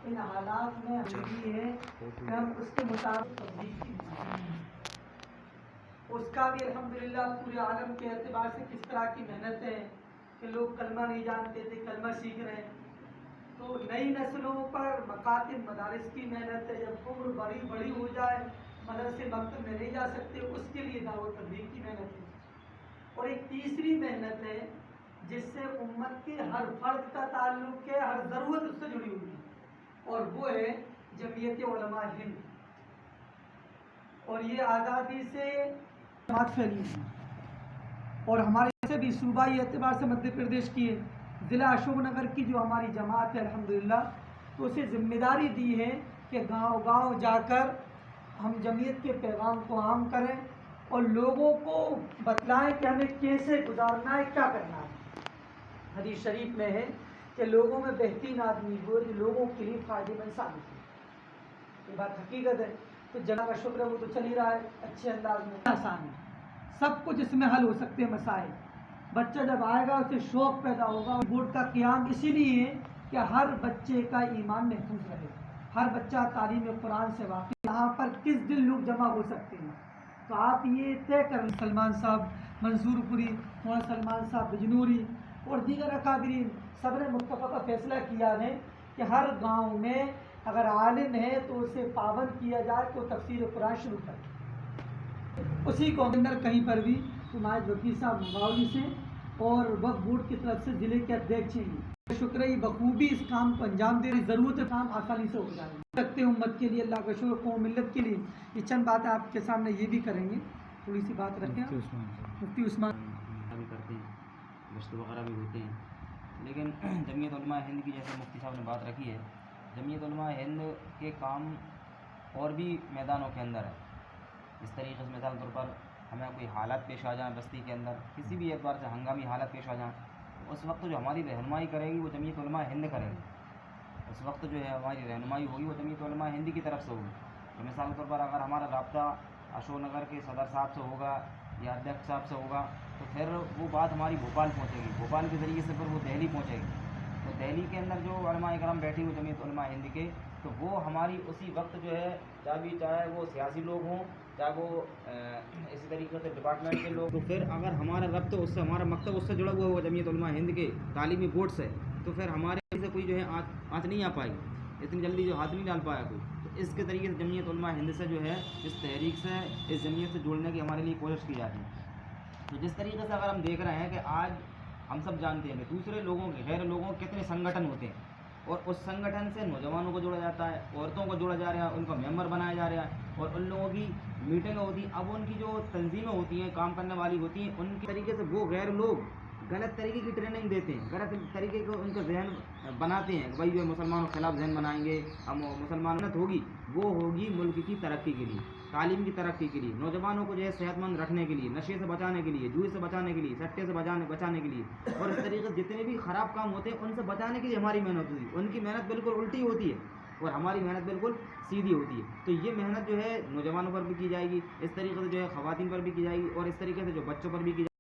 ان حالات میں ضروری ہے کہ ہم اس کے مطابق تبلیغ کی اس کا بھی الحمدللہ پورے عالم کے اعتبار سے کس طرح کی محنت ہے کہ لوگ کلمہ نہیں جانتے تھے کلمہ سیکھ رہے ہیں. تو نئی نسلوں پر مکاتب مدارس کی محنت ہے. جب عمر بڑی ہو جائے مدرسے مکتب میں نہیں جا سکتے اس کے لیے دعوت تبلیغ کی محنت ہے. اور ایک تیسری محنت ہے جس سے امت کے ہر فرد کا تعلق ہے, ہر ضرورت اس سے جڑی ہوئی ہے, اور وہ ہے جمعیت علماء ہند. اور یہ آزادی سے بات پھیلی ہے اور ہمارے سے بھی صوبائی اعتبار سے مدھیہ پردیش کی ضلع اشوک نگر کی جو ہماری جماعت ہے الحمدللہ, تو اسے ذمہ داری دی ہے کہ گاؤں گاؤں جا کر ہم جمعیت کے پیغام کو عام کریں اور لوگوں کو بتلائیں کہ ہمیں کیسے گزارنا ہے, کیا کرنا ہے. حدیث شریف میں ہے کہ لوگوں میں بہترین آدمی وہ جو لوگوں کے لیے فائدے مند ثابت ہے. یہ بات حقیقت ہے. تو جناب کا شکر ہے وہ تو چل ہی رہا ہے اچھے انداز میں. آسان ہے, سب کچھ اس میں حل ہو سکتے ہیں مسائل. بچہ جب آئے گا اسے شوق پیدا ہوگا. بورڈ کا قیام اسی لیے ہے کہ ہر بچے کا ایمان محفوظ رہے, ہر بچہ تعلیم قرآن سے واقف. یہاں پر کس دن لوگ جمع ہو سکتے ہیں, تو آپ یہ طے کریں. سلمان صاحب منصور پوری, مولانا سلمان صاحب بجنوری اور دیگر اکابرین سب نے متفقہ فیصلہ کیا ہے کہ ہر گاؤں میں اگر عالم ہے تو اسے پابند کیا جائے تو تفسیر قرآن شروع کرے. اسی کو اندر کہیں پر بھی حمایت وکیل صاحب ماولی سے اور وقف بورڈ کی طرف سے ضلع کے ادھیکش ہیں. شکر ہے بخوبی اس کام کو انجام دے رہی, ضرورت کام آسانی سے ہو جائے سکتے امت کے لیے. اللہ کا شکر, قوم ملت کے لیے. یہ چند باتیں آپ کے سامنے یہ بھی کریں گے, تھوڑی سی بات رکھیں. مفتی عثمان بھی کرتے ہیں, گشت وغیرہ بھی ہوتے ہیں, لیکن جمعیت علماء ہند کی جیسے مفتی صاحب نے بات رکھی ہے, جمعیت علماء ہند کے کام اور بھی میدانوں کے اندر ہے. اس طریقے سے مثال طور پر ہمیں کوئی حالات پیش آ جائیں بستی کے اندر, کسی بھی اعتبار سے ہنگامی حالات پیش آ جائیں, اس وقت جو ہماری رہنمائی کرے گی وہ جمعیت علماء ہند کرے گی. اس وقت جو ہے ہماری رہنمائی ہوگی وہ جمعیت علماء ہند کی طرف سے ہوگی. تو مثال طور پر اگر ہمارا رابطہ اشوک نگر کے صدر صاحب سے ہوگا یا ادھیکش صاحب سے ہوگا تو پھر وہ بات ہماری بھوپال پہنچے گی, بھوپال کے ذریعے سے پھر وہ دہلی پہنچے گی. تو دہلی کے اندر جو علماء کرام بیٹھے ہوئے جمعیت علماء ہند کے, تو وہ ہماری اسی وقت جو ہے چاہے وہ سیاسی لوگ ہوں چاہے وہ اسی طریقے سے ڈپارٹمنٹ کے لوگ, تو پھر اگر ہمارا ربط اس سے, ہمارا مکتب اس سے جڑا ہوا جمعیت علماء ہند کے تعلیمی بورڈ سے, تو پھر ہمارے سے کوئی جو ہے آنچ نہیں آ پائے گی, اتنی جلدی جو ہاتھ نہیں ڈال پایا کوئی. تو اس کے طریقے سے جمعیت علماء ہند سے جو ہے اس تحریک سے, اس جمعیت سے جڑنے کی ہمارے لیے کوشش کی جاتی ہے. تو جس طریقے سے اگر ہم دیکھ رہے ہیں کہ آج ہم سب جانتے ہیں کہ دوسرے لوگوں کے غیر لوگوں کے کتنے سنگٹھن ہوتے ہیں, اور اس سنگٹھن سے نوجوانوں کو جوڑا جاتا ہے, عورتوں کو جوڑا جا رہا ہے, ان کو ممبر بنایا جا رہا ہے, اور ان لوگوں کی میٹنگیں ہوتی ہیں. اب ان کی جو تنظیمیں ہوتی ہیں کام کرنے والی ہوتی ہیں, ان کے طریقے سے وہ غیر لوگ غلط طریقے کی ٹریننگ دیتے ہیں, غلط طریقے کو ان کا ذہن بناتے ہیں کہ بھائی جو مسلمانوں کے خلاف ذہن بنائیں گے ہم, مسلمانت ہوگی وہ ہوگی ملک کی ترقی کے لیے, تعلیم کی ترقی کے لیے, نوجوانوں کو جو ہے صحت مند رکھنے کے لیے, نشے سے بچانے کے لیے, جوئے سے بچانے کے لیے, سٹے سے بچانے کے لیے, اور اس طریقے سے جتنے بھی خراب کام ہوتے ہیں ان سے بچانے کے لیے ہماری محنت ہوتی ہے. ان کی محنت بالکل الٹی ہوتی ہے اور ہماری محنت بالکل سیدھی ہوتی ہے. تو یہ محنت جو ہے نوجوانوں پر بھی کی جائے گی, اس طریقے سے جو ہے خواتین پر بھی کی جائے گی, اور اس طریقے سے جو بچوں پر بھی کی جائے گی.